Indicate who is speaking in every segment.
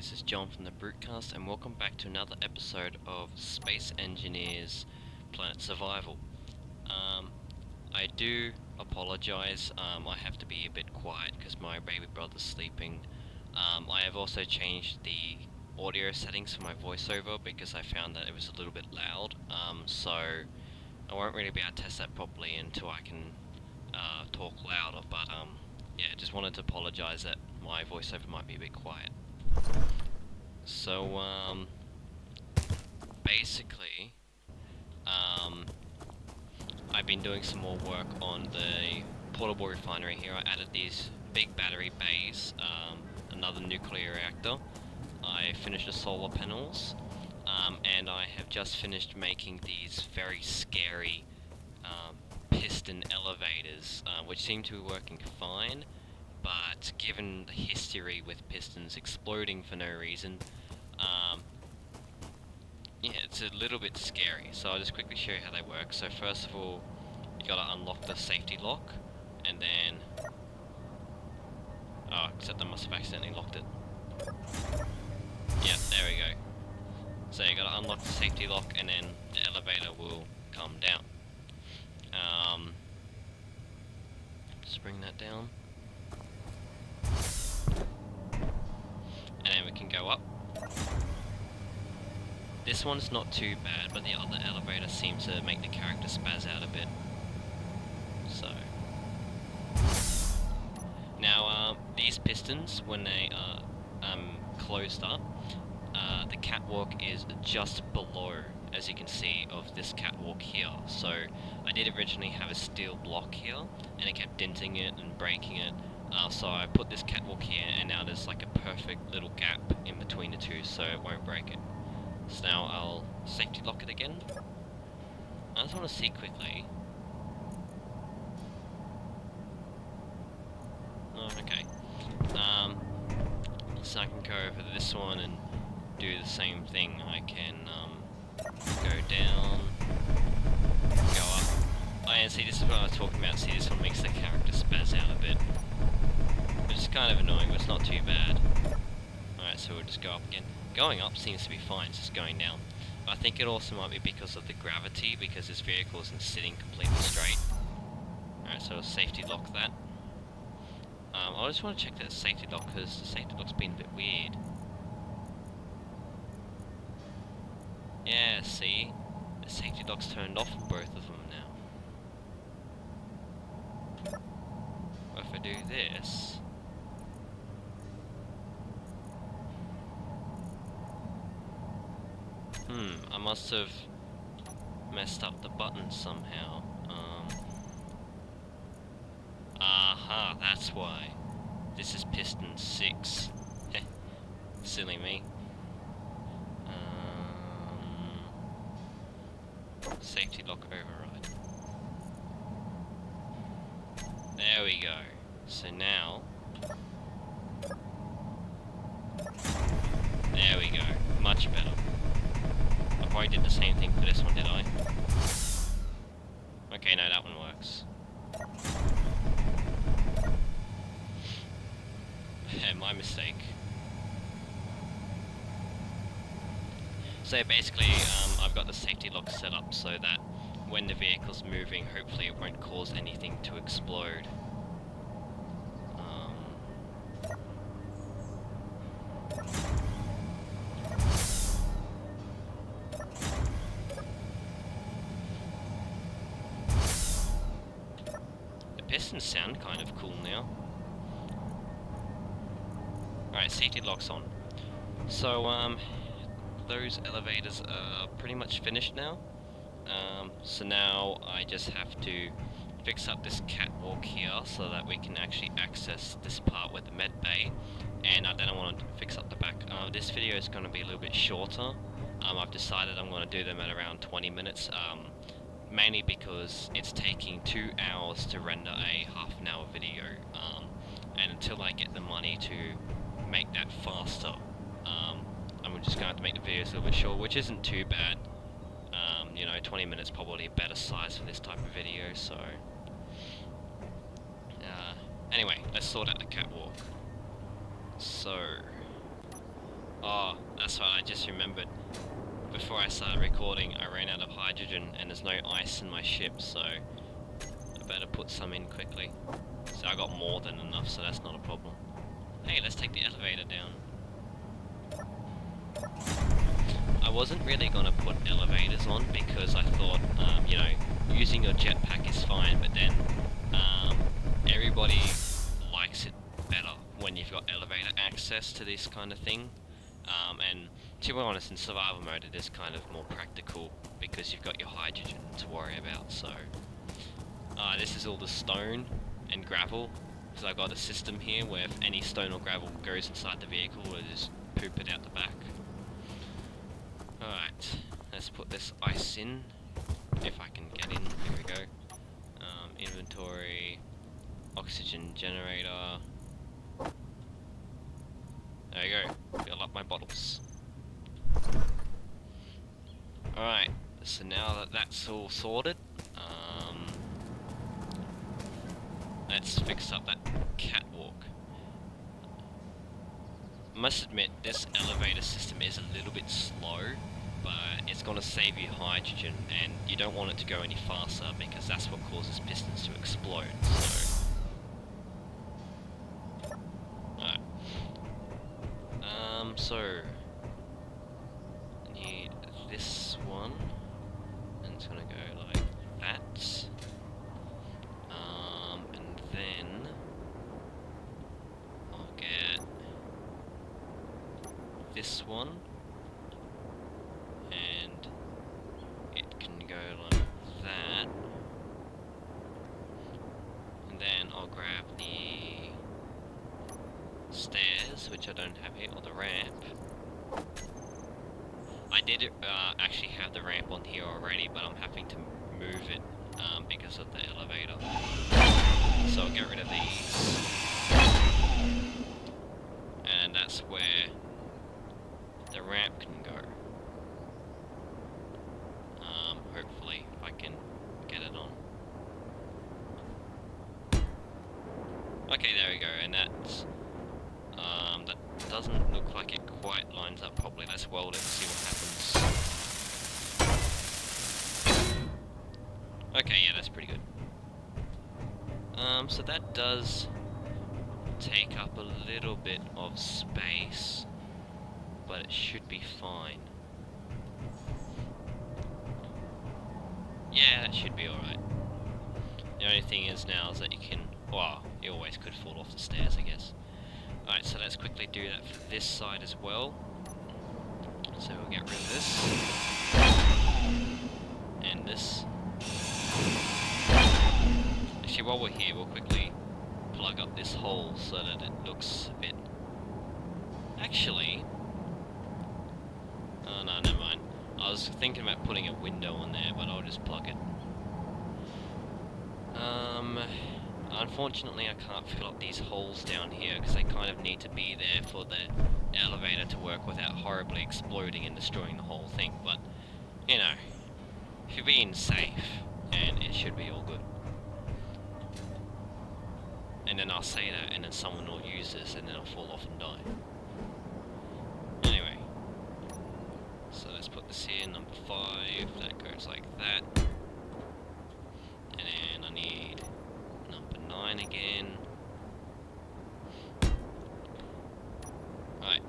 Speaker 1: this is John from the Brutecast, and welcome back to another episode of Space Engineers Planet Survival. I do apologise, I have to be a bit quiet because my baby brother's sleeping. I have also changed the audio settings for my voiceover because I found that it was a little bit loud, so I won't really be able to test that properly until I can talk louder, but yeah, just wanted to apologise that my voiceover might be a bit quiet. So, basically, I've been doing some more work on the portable refinery here. I added these big battery bays, another nuclear reactor. I finished the solar panels, and I have just finished making these very scary piston elevators, which seem to be working fine. But given the history with pistons exploding for no reason, yeah, it's a little bit scary. So I'll just quickly show you how they work. So first of all, you gotta unlock the safety lock, and then... oh, except I must have accidentally locked it. Yep, there we go. So you gotta unlock the safety lock, and then the elevator will come down. Just bring that down. And then we can go up. This one's not too bad, but the other elevator seems to make the character spaz out a bit. So... now, these pistons, when they are closed up, the catwalk is just below, as you can see, of this catwalk here. So I did originally have a steel block here, and it kept denting it and breaking it. So I put this catwalk here, and now there's like a perfect little gap in between the two, so it won't break it. So now I'll safety lock it again. I just want to see quickly. Oh, okay. So I can go over to this one and do the same thing. I can go down, go up. Oh, and see, this is what I was talking about. See, this one makes the character spaz out a bit. Which is kind of annoying, but it's not too bad. Alright, so we'll just go up again. Going up seems to be fine, it's just going down. But I think it also might be because of the gravity, because this vehicle isn't sitting completely straight. Alright, so we'll safety lock that. I just want to check that safety lock, because the safety lock's been a bit weird. Yeah, see? The safety lock's turned off on both of them now. Well, if I do this... I must have messed up the button somehow. Aha, that's why. This is piston 6. Silly me. Safety lock override. There we go. So now... there we go. Much better. I probably did the same thing for this one, did I? Okay, no, that one works. My mistake. So basically, I've got the safety lock set up so that when the vehicle's moving, hopefully it won't cause anything to explode. The pistons sound kind of cool now. Alright, safety lock's on. So, those elevators are pretty much finished now. So now I just have to fix up this catwalk here so that we can actually access this part with the med bay. And then I want to fix up the back. This video is going to be a little bit shorter. I've decided I'm going to do them at around 20 minutes. Mainly because it's taking 2 hours to render a half-an-hour video. And until I get the money to make that faster, I'm just going to have to make the videos a little bit short, which isn't too bad. You know, 20 minutes probably a better size for this type of video, so... anyway, let's sort out the catwalk. So... Oh, that's right, I just remembered. Before I started recording, I ran out of hydrogen and there's no ice in my ship, so I better put some in quickly. So I got more than enough, so that's not a problem. Hey, let's take the elevator down. I wasn't really gonna put elevators on because I thought, you know, using your jetpack is fine, but then everybody likes it better when you've got elevator access to this kind of thing. And to be honest, in survival mode it is kind of more practical because you've got your hydrogen to worry about. So this is all the stone and gravel, because I've got a system here where if any stone or gravel goes inside the vehicle, we'll just poop it out the back. Alright, let's put this ice in, if I can get in. Here we go. Inventory, oxygen generator. There you go, fill up my bottles. Alright, so now that that's all sorted, let's fix up that catwalk. I must admit, this elevator system is a little bit slow, but it's going to save you hydrogen, and you don't want it to go any faster because that's what causes pistons to explode. So, alright. So I need this one, and it's going to go like that. And then I'll get this one, and it can go like that, and then I'll grab the stairs, which I don't have here, or the ramp. I did actually have the ramp on here already, but I'm having to move it because of the elevator. So I'll get rid of these, and that's where the ramp can go. Hopefully, if I can get it on. Okay, there we go, and that's that doesn't look like it quite lines up properly. Let's weld it and see what happens. Okay, yeah, that's pretty good. So that does take up a little bit of space, but it should be fine. Yeah, that should be alright. The only thing is now is that you can, well, you always could fall off the stairs, I guess. Alright, so let's quickly do that for this side as well. So we'll get rid of this. And this. Actually, while we're here, we'll quickly plug up this hole so that it looks a bit... Actually... Oh no, never mind. I was thinking about putting a window on there, but I'll just plug it. Unfortunately I can't fill up these holes down here because they kind of need to be there for the elevator to work without horribly exploding and destroying the whole thing, but, you know, if you're being safe, and it should be all good. And then I'll say that, and then someone will use this, and then I'll fall off and die. Anyway, so let's put this here, number 5, that goes like that. And then I need number 9 again. Right.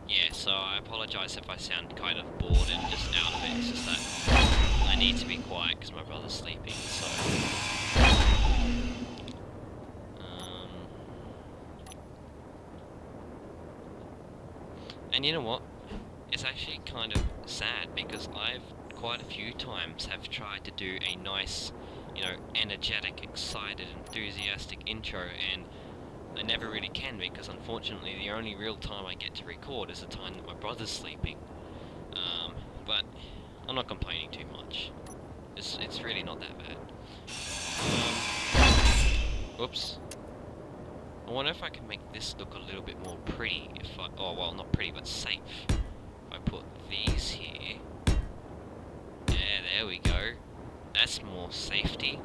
Speaker 1: Yeah, so I apologise if I sound kind of bored and just out of it. It's just that I need to be quiet because my brother's sleeping, so... And you know what? It's actually kind of sad because I've quite a few times have tried to do a nice, you know, energetic, excited, enthusiastic intro, and I never really can because unfortunately the only real time I get to record is the time that my brother's sleeping. But I'm not complaining too much. It's really not that bad. Oops. I wonder if I can make this look a little bit more pretty if I... Oh, well, not pretty, but safe. If I put these here. Yeah, there we go. That's more safety.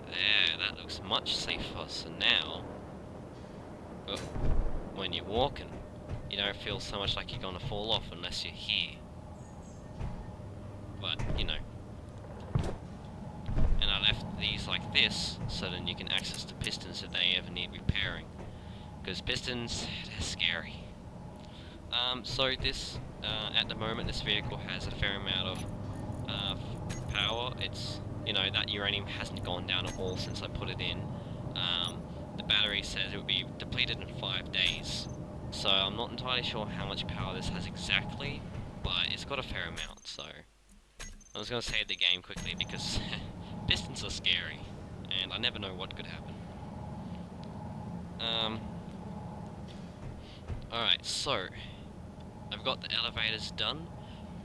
Speaker 1: There, that looks much safer. So now... when you're walking, you don't feel so much like you're gonna fall off unless you're here. But, you know. And I left these like this, so then you can access the pistons if they ever need repairing. Because pistons, they're scary. So this, at the moment, this vehicle has a fair amount of power. It's, you know, that uranium hasn't gone down at all since I put it in. The battery says it will be depleted in 5 days. So I'm not entirely sure how much power this has exactly, but it's got a fair amount, so... I was going to save the game quickly because pistons are scary, and I never know what could happen. Alright, so... I've got the elevators done.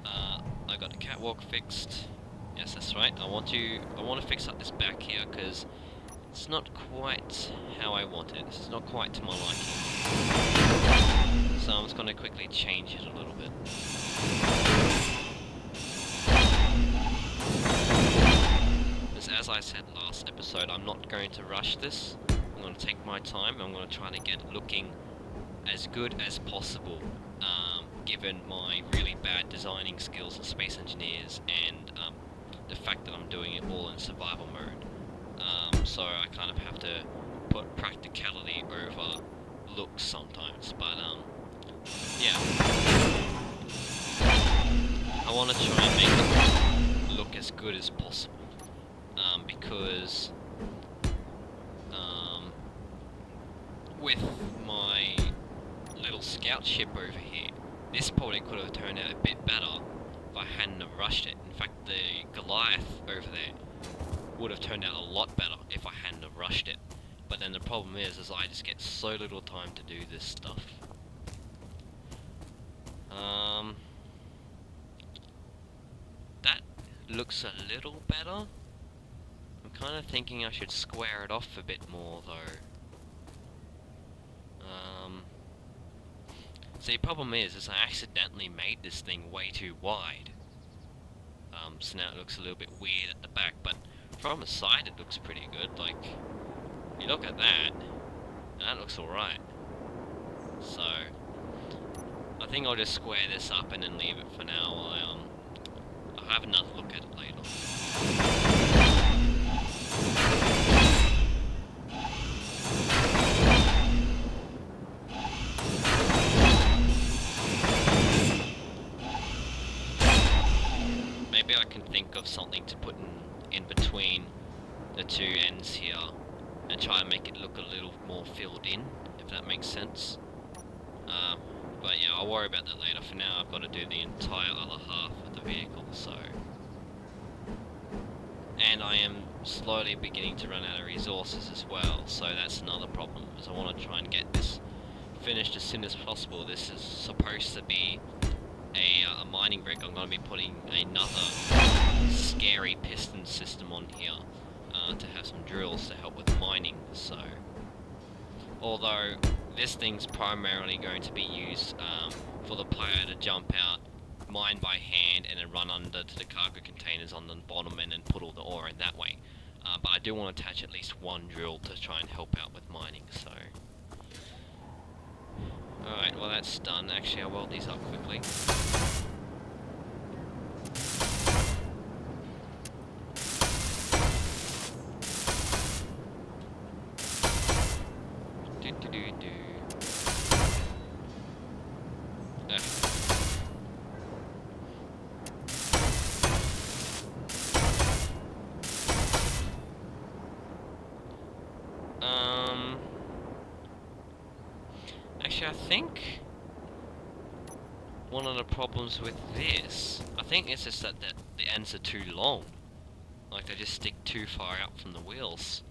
Speaker 1: I got the catwalk fixed. Yes, that's right. I want to fix up this back here because it's not quite how I want it. This is not quite to my liking. So I'm just going to quickly change it a little bit. As I said last episode, I'm not going to rush this. I'm going to take my time. I'm going to try to get it looking as good as possible. Given my really bad designing skills as Space Engineers and the fact that I'm doing it all in survival mode. So I kind of have to put practicality over looks sometimes, but yeah. I want to try and make it look as good as possible, because with my little scout ship over here, this probably could have turned out a bit better if I hadn't have rushed it. In fact, the Goliath over there would have turned out a lot better if I hadn't have rushed it. But then the problem is I just get so little time to do this stuff. That looks a little better. I'm kind of thinking I should square it off a bit more though. See, the problem is I accidentally made this thing way too wide. So now it looks a little bit weird at the back, but from the side it looks pretty good. Like, you look at that, and that looks alright. So, I think I'll just square this up and then leave it for now. I'll have another look at it later. Maybe I can think of something to put in between the two ends here and try and make it look a little more filled in, if that makes sense. But yeah, I'll worry about that later. For now, I've got to do the entire other half of the vehicle, so... And I am slowly beginning to run out of resources as well, so that's another problem, as I want to try and get this finished as soon as possible. This is supposed to be a mining rig. I'm going to be putting another scary piston system on here to have some drills to help with mining, so... Although, this thing's primarily going to be used for the player to jump out, mine by hand, and then run under to the cargo containers on the bottom and then put all the ore in that way. But I do want to attach at least one drill to try and help out with mining, so... Alright, well that's done. Actually, I'll weld these up quickly. Actually, I think one of the problems with this, I think it's just that the ends are too long. Like, they just stick too far out from the wheels.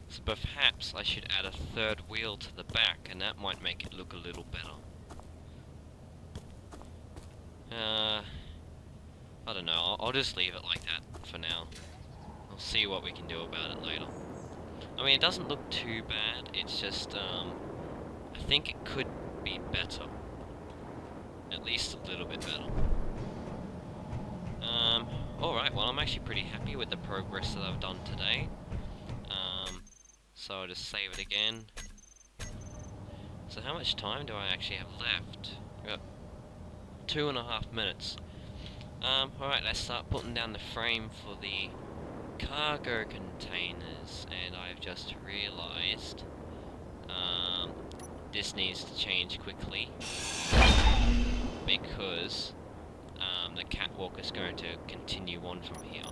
Speaker 1: So perhaps I should add a third wheel to the back, and that might make it look a little better. I don't know, I'll just leave it like that for now. I'll see what we can do about it later. I mean, it doesn't look too bad, it's just, I think it could be better. At least a little bit better. Alright, well I'm actually pretty happy with the progress that I've done today. So I'll just save it again. So how much time do I actually have left? We've got 2.5 minutes. Alright, let's start putting down the frame for the cargo containers, and I've just realised this needs to change quickly because the catwalk is going to continue on from here.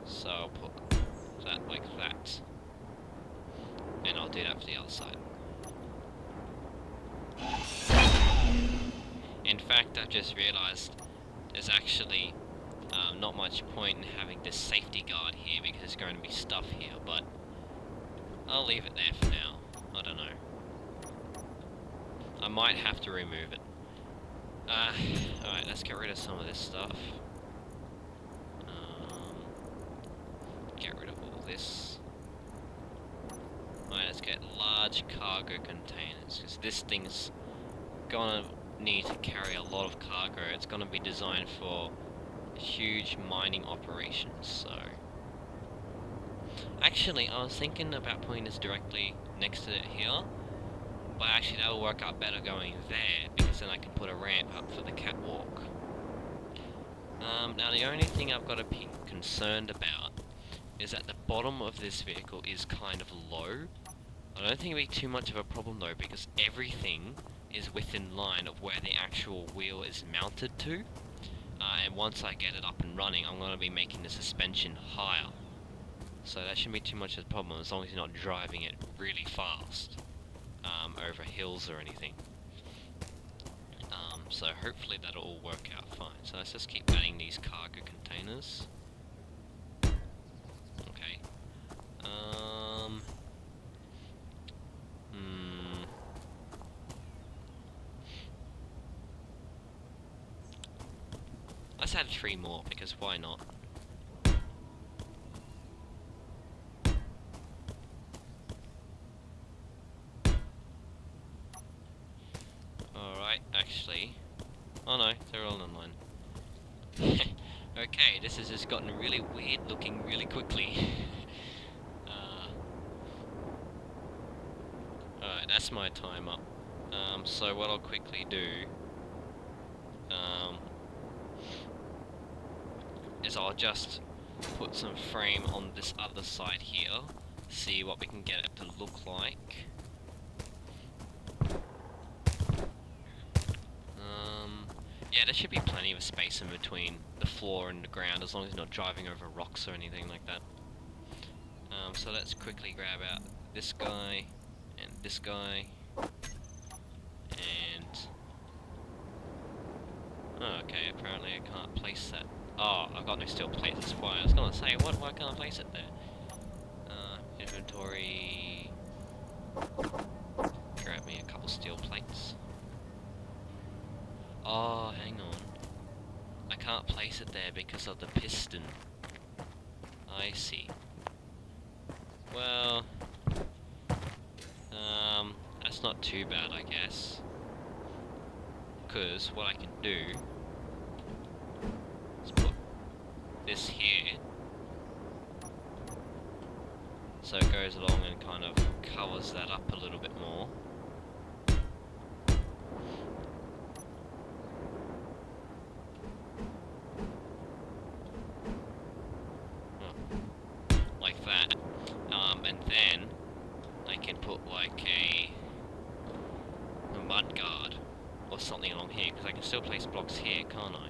Speaker 1: So I'll put that like that, and I'll do that for the other side. In fact, I've just realised there's actually not much point in having this safety guard here because there's going to be stuff here, but I'll leave it there for now. I don't know. I might have to remove it. Alright, let's get rid of some of this stuff. Get rid of all this. Alright, let's get large cargo containers, because this thing's gonna need to carry a lot of cargo. It's gonna be designed for huge mining operations, so... Actually, I was thinking about putting this directly next to it here, but actually that will work out better going there, because then I can put a ramp up for the catwalk. Now the only thing I've got to be concerned about is that the bottom of this vehicle is kind of low. I don't think it'll be too much of a problem though, because everything is within line of where the actual wheel is mounted to. And once I get it up and running, I'm going to be making the suspension higher. So that shouldn't be too much of a problem as long as you're not driving it really fast over hills or anything. So hopefully that'll all work out fine. So let's just keep adding these cargo containers. Okay. Let's add 3 more, because why not? Alright, actually... Oh no, they're all in line. Okay, this has just gotten really weird looking really quickly. Alright, that's my time up. So what I'll quickly do... is I'll just put some frame on this other side here, see what we can get it to look like. Yeah, there should be plenty of space in between the floor and the ground as long as you're not driving over rocks or anything like that. So let's quickly grab out this guy and this guy and... Oh, okay, apparently I can't place that. Oh, I've got no steel plates, that's why. I was gonna say, why can't I place it there? Inventory... Grab me a couple steel plates. Oh, hang on. I can't place it there because of the piston. I see. Well... that's not too bad, I guess. Because what I can do is put this here, so it goes along and kind of covers that up a little bit more. Like that. And then I can put like a mud guard or something along here, because I can still place blocks here, can't I?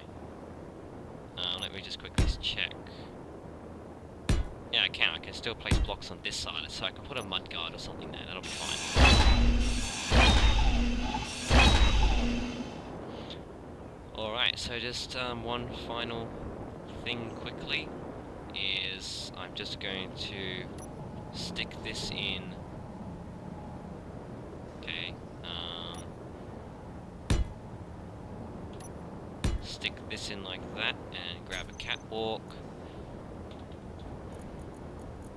Speaker 1: Let me just quickly check. Yeah, I can still place blocks on this side, so I can put a mud guard or something there, that'll be fine. Alright, so just one final thing quickly is I'm just going to stick this in. Okay, stick this in like that and grab a catwalk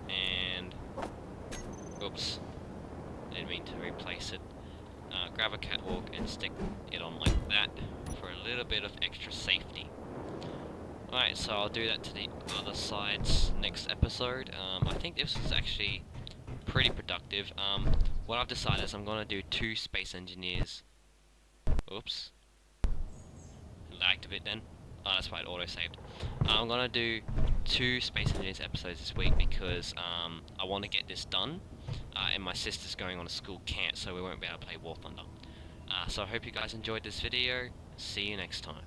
Speaker 1: and oops, didn't mean to replace it. Grab a catwalk and stick it on like that for a little bit of extra safety. Alright, so I'll do that to the other sides next episode. I think this is actually pretty productive. What I've decided is I'm gonna do 2 space engineers. Oops, it lagged a bit then. Oh, that's why it auto-saved. I'm gonna do 2 space engineers episodes this week because I want to get this done. And my sister's going on a school camp, so we won't be able to play War Thunder. So I hope you guys enjoyed this video. See you next time.